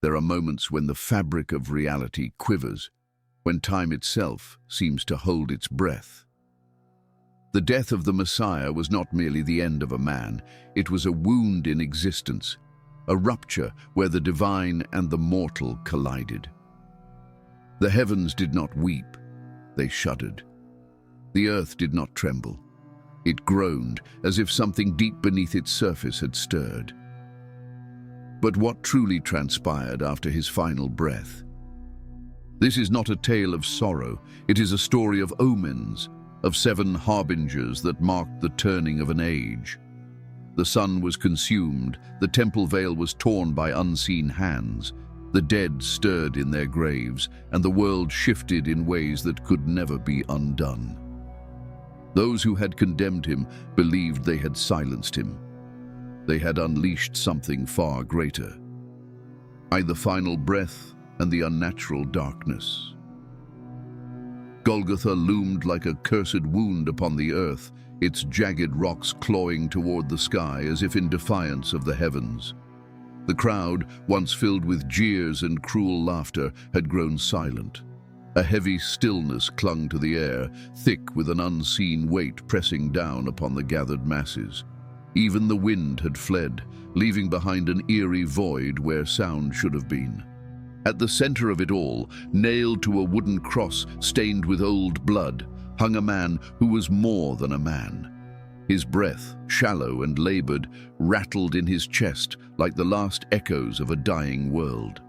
There are moments when the fabric of reality quivers, when time itself seems to hold its breath. The death of the Messiah was not merely the end of a man, it was a wound in existence, a rupture where the divine and the mortal collided. The heavens did not weep, they shuddered. The earth did not tremble. It groaned as if something deep beneath its surface had stirred. But what truly transpired after his final breath? This is not a tale of sorrow, it is a story of omens, of 7 harbingers that marked the turning of an age. The sun was consumed, the temple veil was torn by unseen hands, the dead stirred in their graves, and the world shifted in ways that could never be undone. Those who had condemned him believed they had silenced him. They had unleashed something far greater. The final breath and the unnatural darkness. Golgotha loomed like a cursed wound upon the earth, its jagged rocks clawing toward the sky as if in defiance of the heavens. The crowd, once filled with jeers and cruel laughter, had grown silent. A heavy stillness clung to the air, thick with an unseen weight pressing down upon the gathered masses. Even the wind had fled, leaving behind an eerie void where sound should have been. At the center of it all, nailed to a wooden cross stained with old blood, hung a man who was more than a man. His breath, shallow and labored, rattled in his chest like the last echoes of a dying world.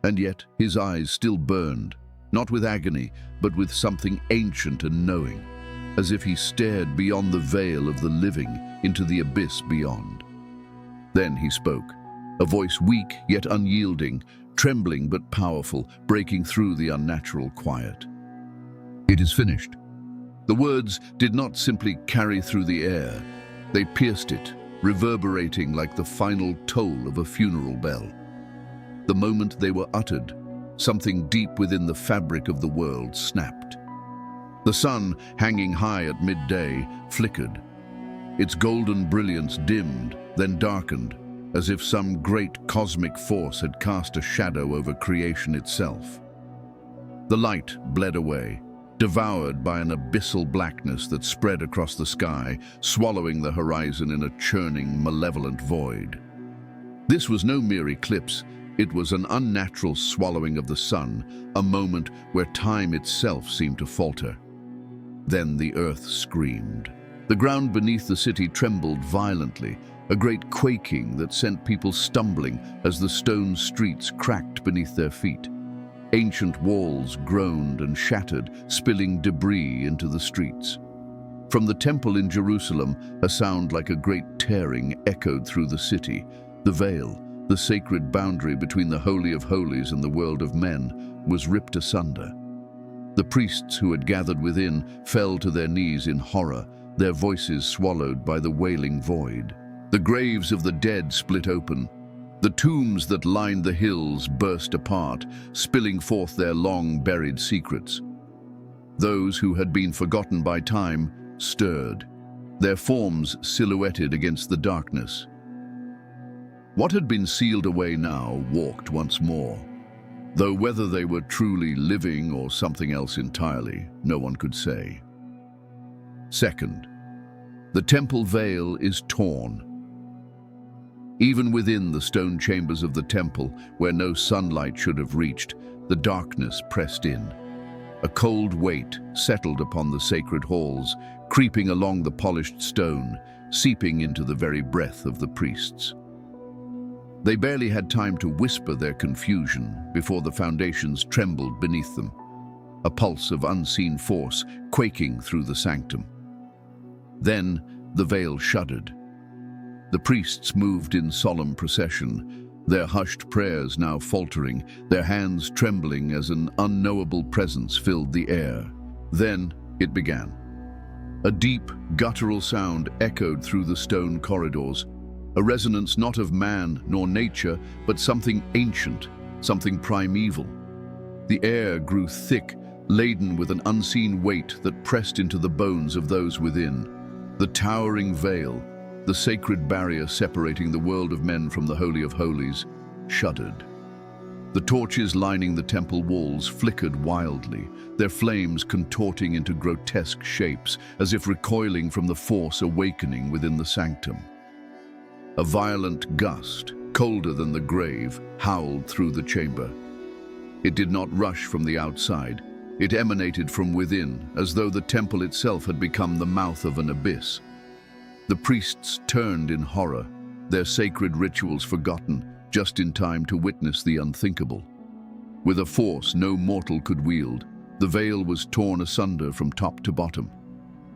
And yet his eyes still burned, not with agony, but with something ancient and knowing, as if he stared beyond the veil of the living into the abyss beyond. Then he spoke, a voice weak yet unyielding, trembling but powerful, breaking through the unnatural quiet. "It is finished." The words did not simply carry through the air. They pierced it, reverberating like the final toll of a funeral bell. The moment they were uttered, something deep within the fabric of the world snapped. The sun, hanging high at midday, flickered. Its golden brilliance dimmed, then darkened, as if some great cosmic force had cast a shadow over creation itself. The light bled away, devoured by an abyssal blackness that spread across the sky, swallowing the horizon in a churning, malevolent void. This was no mere eclipse, it was an unnatural swallowing of the sun, a moment where time itself seemed to falter. Then the earth screamed. The ground beneath the city trembled violently, a great quaking that sent people stumbling as the stone streets cracked beneath their feet. Ancient walls groaned and shattered, spilling debris into the streets. From the temple in Jerusalem, a sound like a great tearing echoed through the city. The veil, the sacred boundary between the Holy of Holies and the world of men, was ripped asunder. The priests who had gathered within fell to their knees in horror, their voices swallowed by the wailing void. The graves of the dead split open. The tombs that lined the hills burst apart, spilling forth their long-buried secrets. Those who had been forgotten by time stirred, their forms silhouetted against the darkness. What had been sealed away now walked once more, though whether they were truly living or something else entirely, no one could say. Second, the temple veil is torn. Even within the stone chambers of the temple, where no sunlight should have reached, the darkness pressed in. A cold weight settled upon the sacred halls, creeping along the polished stone, seeping into the very breath of the priests. They barely had time to whisper their confusion before the foundations trembled beneath them, a pulse of unseen force quaking through the sanctum. Then the veil shuddered. The priests moved in solemn procession, their hushed prayers now faltering, their hands trembling as an unknowable presence filled the air. Then it began. A deep, guttural sound echoed through the stone corridors, a resonance not of man nor nature, but something ancient, something primeval. The air grew thick, laden with an unseen weight that pressed into the bones of those within. The towering veil, the sacred barrier separating the world of men from the Holy of Holies, shuddered. The torches lining the temple walls flickered wildly, their flames contorting into grotesque shapes, as if recoiling from the force awakening within the sanctum. A violent gust, colder than the grave, howled through the chamber. It did not rush from the outside. It emanated from within, as though the temple itself had become the mouth of an abyss. The priests turned in horror, their sacred rituals forgotten, just in time to witness the unthinkable. With a force no mortal could wield, the veil was torn asunder from top to bottom.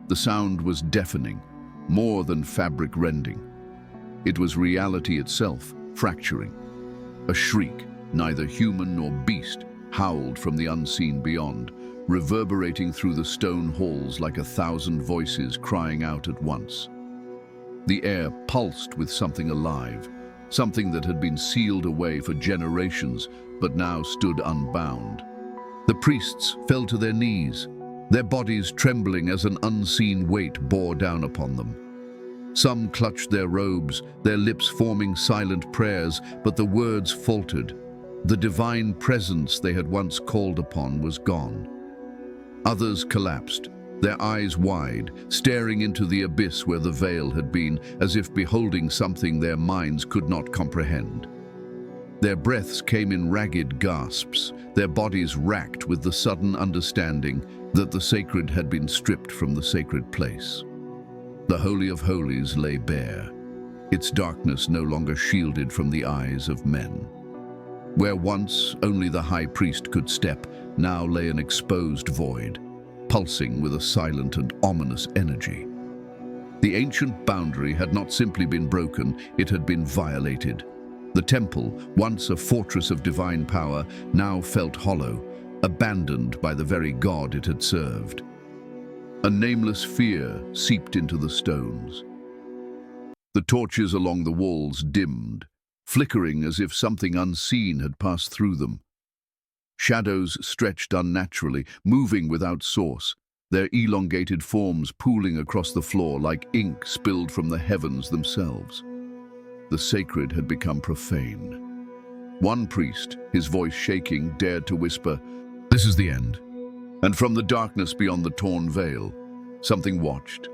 The sound was deafening, more than fabric rending. It was reality itself, fracturing. A shriek, neither human nor beast, howled from the unseen beyond, reverberating through the stone halls like 1,000 voices crying out at once. The air pulsed with something alive, something that had been sealed away for generations, but now stood unbound. The priests fell to their knees, their bodies trembling as an unseen weight bore down upon them. Some clutched their robes, their lips forming silent prayers, but the words faltered. The divine presence they had once called upon was gone. Others collapsed, their eyes wide, staring into the abyss where the veil had been, as if beholding something their minds could not comprehend. Their breaths came in ragged gasps, their bodies racked with the sudden understanding that the sacred had been stripped from the sacred place. The Holy of Holies lay bare, its darkness no longer shielded from the eyes of men. Where once only the high priest could step, now lay an exposed void, pulsing with a silent and ominous energy. The ancient boundary had not simply been broken, it had been violated. The temple, once a fortress of divine power, now felt hollow, abandoned by the very God it had served. A nameless fear seeped into the stones. The torches along the walls dimmed, flickering as if something unseen had passed through them. Shadows stretched unnaturally, moving without source, their elongated forms pooling across the floor like ink spilled from the heavens themselves. The sacred had become profane. One priest, his voice shaking, dared to whisper, "This is the end." And from the darkness beyond the torn veil, something watched.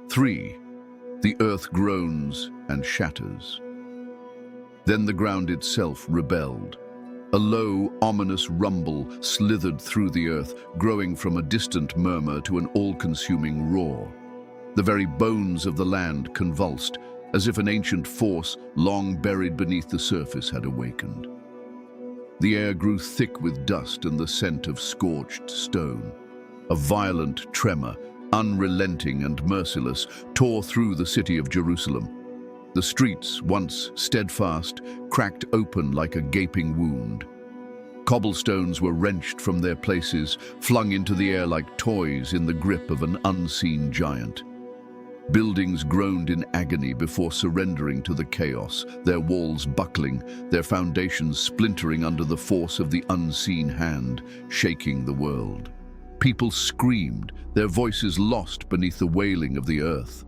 3. The earth groans and shatters. Then the ground itself rebelled. A low, ominous rumble slithered through the earth, growing from a distant murmur to an all-consuming roar. The very bones of the land convulsed, as if an ancient force long buried beneath the surface had awakened. The air grew thick with dust and the scent of scorched stone. A violent tremor, unrelenting and merciless, tore through the city of Jerusalem. The streets, once steadfast, cracked open like a gaping wound. Cobblestones were wrenched from their places, flung into the air like toys in the grip of an unseen giant. Buildings groaned in agony before surrendering to the chaos, their walls buckling, their foundations splintering under the force of the unseen hand, shaking the world. People screamed, their voices lost beneath the wailing of the earth.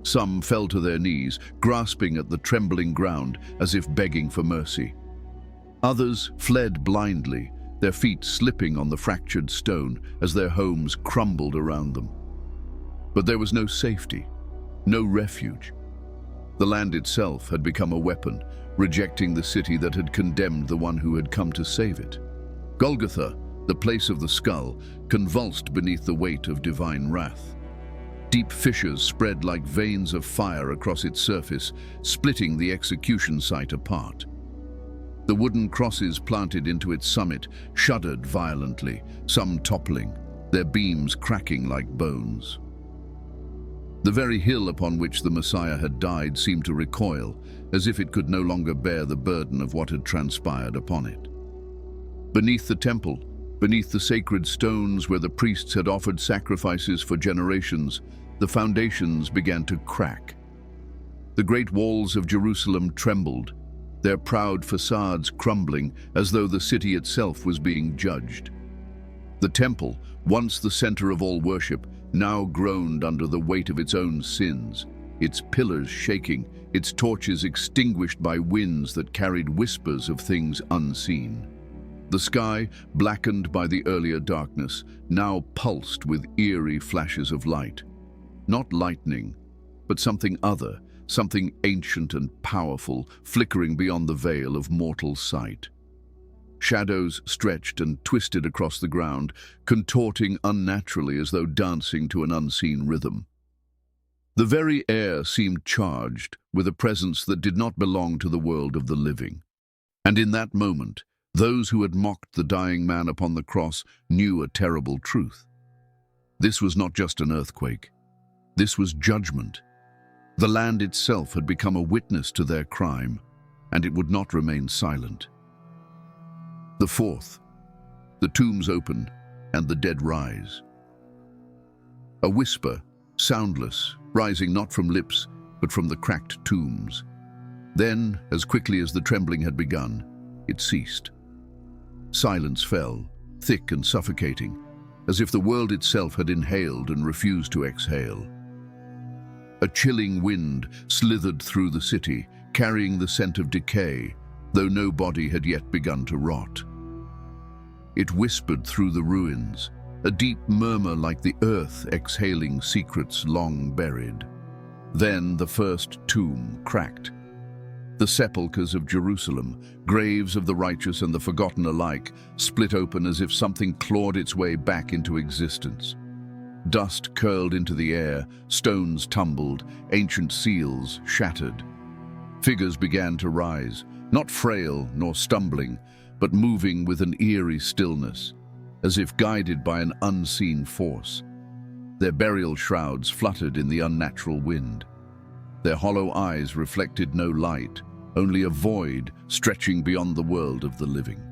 Some fell to their knees, grasping at the trembling ground as if begging for mercy. Others fled blindly, their feet slipping on the fractured stone as their homes crumbled around them. But there was no safety, no refuge. The land itself had become a weapon, rejecting the city that had condemned the one who had come to save it. Golgotha, the place of the skull, convulsed beneath the weight of divine wrath. Deep fissures spread like veins of fire across its surface, splitting the execution site apart. The wooden crosses planted into its summit shuddered violently, some toppling, their beams cracking like bones. The very hill upon which the Messiah had died seemed to recoil, as if it could no longer bear the burden of what had transpired upon it. Beneath the temple, beneath the sacred stones where the priests had offered sacrifices for generations, the foundations began to crack. The great walls of Jerusalem trembled, their proud facades crumbling as though the city itself was being judged. The temple, once the center of all worship, now groaned under the weight of its own sins, its pillars shaking, its torches extinguished by winds that carried whispers of things unseen. The sky, blackened by the earlier darkness, now pulsed with eerie flashes of light. Not lightning, but something other, something ancient and powerful, flickering beyond the veil of mortal sight. Shadows stretched and twisted across the ground, contorting unnaturally as though dancing to an unseen rhythm. The very air seemed charged with a presence that did not belong to the world of the living. And in that moment, those who had mocked the dying man upon the cross knew a terrible truth. This was not just an earthquake. This was judgment. The land itself had become a witness to their crime, and it would not remain silent. The fourth, the tombs open and the dead rise. A whisper, soundless, rising not from lips, but from the cracked tombs. Then, as quickly as the trembling had begun, it ceased. Silence fell, thick and suffocating, as if the world itself had inhaled and refused to exhale. A chilling wind slithered through the city, carrying the scent of decay, though no body had yet begun to rot. It whispered through the ruins, a deep murmur like the earth exhaling secrets long buried. Then the first tomb cracked. The sepulchres of Jerusalem, graves of the righteous and the forgotten alike, split open as if something clawed its way back into existence. Dust curled into the air, stones tumbled, ancient seals shattered. Figures began to rise, not frail nor stumbling, but moving with an eerie stillness, as if guided by an unseen force. Their burial shrouds fluttered in the unnatural wind. Their hollow eyes reflected no light, only a void stretching beyond the world of the living.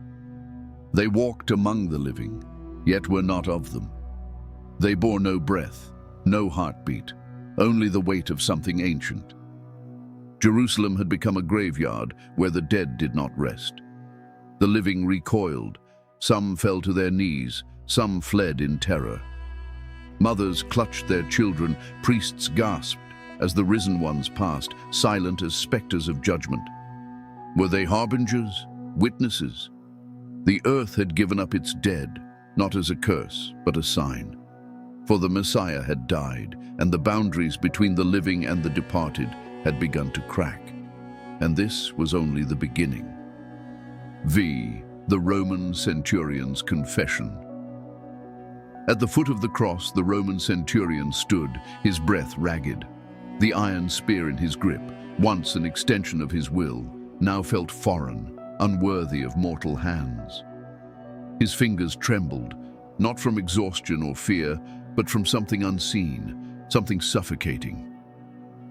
They walked among the living, yet were not of them. They bore no breath, no heartbeat, only the weight of something ancient. Jerusalem had become a graveyard where the dead did not rest. The living recoiled. Some fell to their knees, some fled in terror. Mothers clutched their children, priests gasped as the risen ones passed, silent as specters of judgment. Were they harbingers, witnesses? The earth had given up its dead, not as a curse, but a sign. For the Messiah had died, and the boundaries between the living and the departed had begun to crack. And this was only the beginning. The Roman centurion's confession. At the foot of the cross, the Roman centurion stood, his breath ragged. The iron spear in his grip, once an extension of his will, now felt foreign, unworthy of mortal hands. His fingers trembled, not from exhaustion or fear, but from something unseen, something suffocating.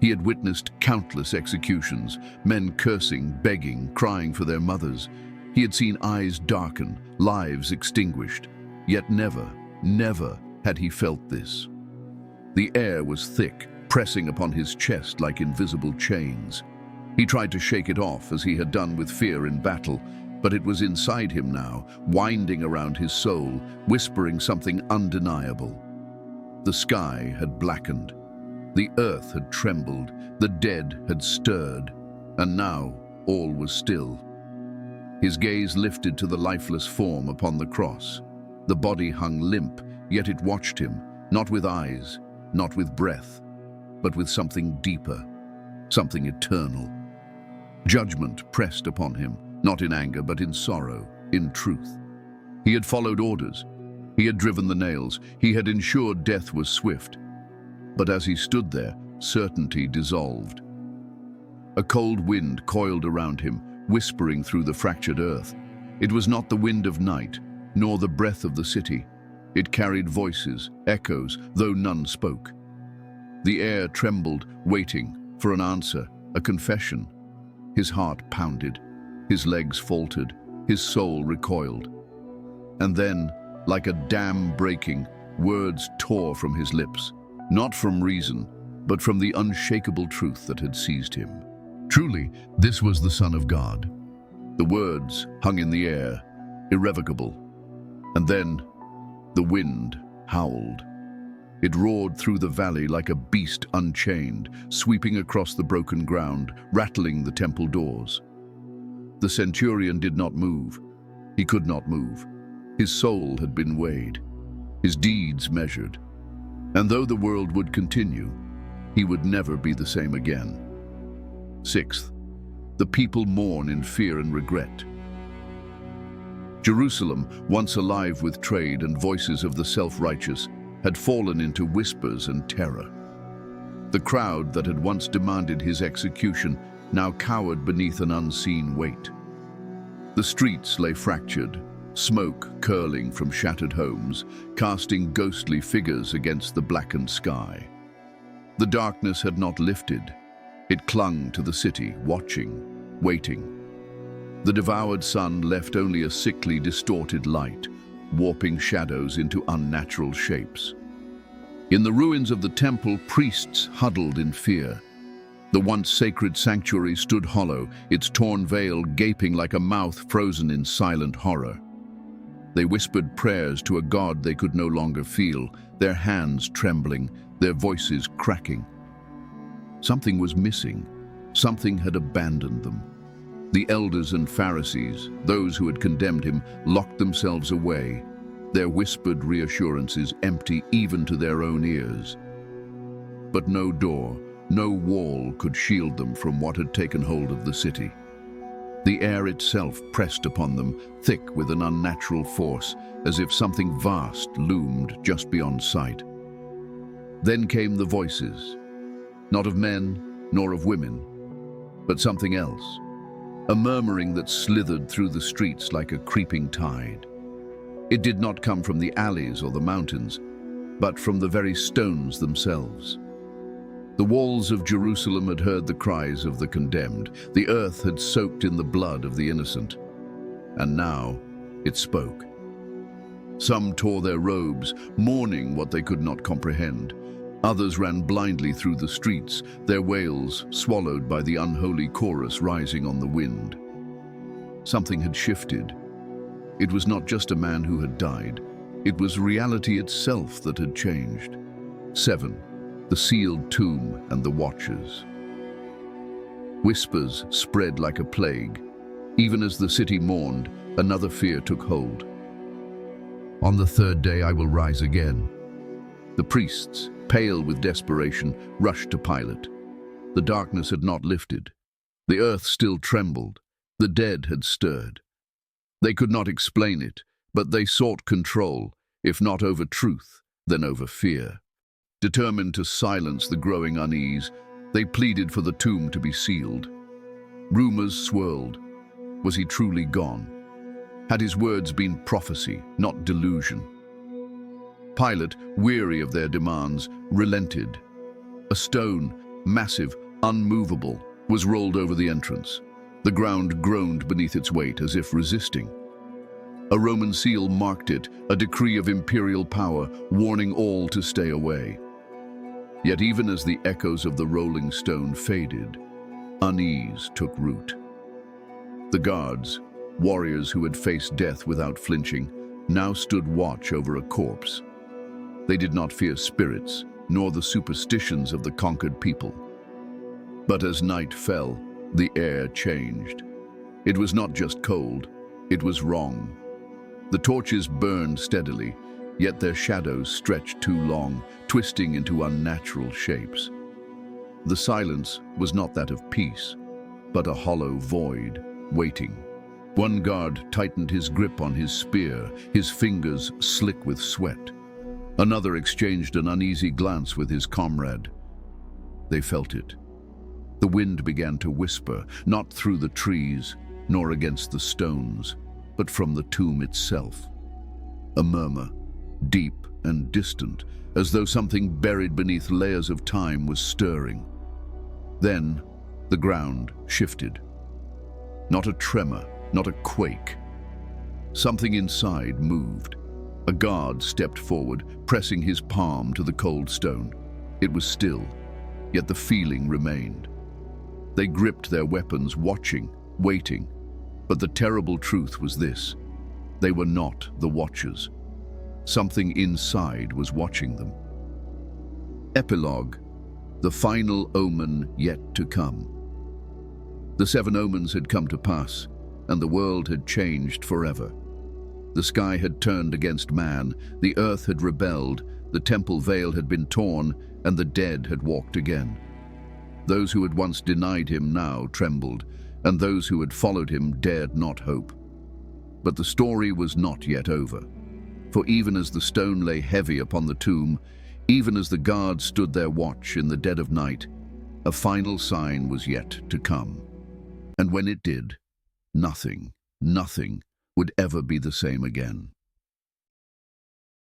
He had witnessed countless executions, men cursing, begging, crying for their mothers. He had seen eyes darken, lives extinguished, yet never had he felt this. The air was thick, pressing upon his chest like invisible chains. He tried to shake it off as he had done with fear in battle, but it was inside him now, winding around his soul, whispering something undeniable. The sky had blackened. The earth had trembled. The dead had stirred. And now all was still. His gaze lifted to the lifeless form upon the cross. The body hung limp, yet it watched him, not with eyes, not with breath, but with something deeper, something eternal. Judgment pressed upon him, not in anger, but in sorrow, in truth. He had followed orders. He had driven the nails. He had ensured death was swift. But as he stood there, certainty dissolved. A cold wind coiled around him, whispering through the fractured earth. It was not the wind of night, nor the breath of the city. It carried voices, echoes, though none spoke. The air trembled, waiting for an answer, a confession. His heart pounded, his legs faltered, his soul recoiled. And then, like a dam breaking, words tore from his lips, not from reason, but from the unshakable truth that had seized him. Truly, this was the Son of God. The words hung in the air, irrevocable. And then the wind howled. It roared through the valley like a beast unchained, sweeping across the broken ground, rattling the temple doors. The centurion did not move. He could not move. His soul had been weighed, his deeds measured. And though the world would continue, he would never be the same again. Sixth, the people mourn in fear and regret. Jerusalem, once alive with trade and voices of the self-righteous, had fallen into whispers and terror. The crowd that had once demanded his execution now cowered beneath an unseen weight. The streets lay fractured, smoke curling from shattered homes, casting ghostly figures against the blackened sky. The darkness had not lifted. It clung to the city, watching, waiting. The devoured sun left only a sickly, distorted light, warping shadows into unnatural shapes. In the ruins of the temple, priests huddled in fear. The once sacred sanctuary stood hollow, its torn veil gaping like a mouth frozen in silent horror. They whispered prayers to a God they could no longer feel, their hands trembling, their voices cracking. Something was missing. Something had abandoned them. The elders and Pharisees, those who had condemned him, locked themselves away, their whispered reassurances empty even to their own ears. But no door, no wall could shield them from what had taken hold of the city. The air itself pressed upon them, thick with an unnatural force, as if something vast loomed just beyond sight. Then came the voices, not of men nor of women, but something else, a murmuring that slithered through the streets like a creeping tide. It did not come from the alleys or the mountains, but from the very stones themselves. The walls of Jerusalem had heard the cries of the condemned. The earth had soaked in the blood of the innocent. And now it spoke. Some tore their robes, mourning what they could not comprehend. Others ran blindly through the streets, their wails swallowed by the unholy chorus rising on the wind. Something had shifted. It was not just a man who had died. It was reality itself that had changed. 7. The sealed tomb and the watchers. Whispers spread like a plague. Even as the city mourned, another fear took hold. On the third day I will rise again. The priests, pale with desperation, rushed to Pilate. The darkness had not lifted. The earth still trembled. The dead had stirred. They could not explain it, but they sought control, if not over truth, then over fear. Determined to silence the growing unease, they pleaded for the tomb to be sealed. Rumors swirled. Was he truly gone? Had his words been prophecy, not delusion? Pilate, weary of their demands, relented. A stone, massive, unmovable, was rolled over the entrance. The ground groaned beneath its weight as if resisting. A Roman seal marked it, a decree of imperial power, warning all to stay away. Yet even as the echoes of the rolling stone faded, unease took root. The guards, warriors who had faced death without flinching, now stood watch over a corpse. They did not fear spirits, nor the superstitions of the conquered people. But as night fell, the air changed. It was not just cold, it was wrong. The torches burned steadily, yet their shadows stretched too long, twisting into unnatural shapes. The silence was not that of peace, but a hollow void, waiting. One guard tightened his grip on his spear, his fingers slick with sweat. Another exchanged an uneasy glance with his comrade. They felt it. The wind began to whisper, not through the trees, nor against the stones, but from the tomb itself. A murmur, deep and distant, as though something buried beneath layers of time was stirring. Then the ground shifted. Not a tremor, not a quake. Something inside moved. A guard stepped forward, pressing his palm to the cold stone. It was still, yet the feeling remained. They gripped their weapons, watching, waiting. But the terrible truth was this: they were not the watchers. Something inside was watching them. Epilogue, the final omen yet to come. The 7 omens had come to pass, and the world had changed forever. The sky had turned against man, the earth had rebelled, the temple veil had been torn, and the dead had walked again. Those who had once denied him now trembled, and those who had followed him dared not hope. But the story was not yet over. For even as the stone lay heavy upon the tomb, even as the guards stood their watch in the dead of night, a final sign was yet to come. And when it did, nothing would ever be the same again.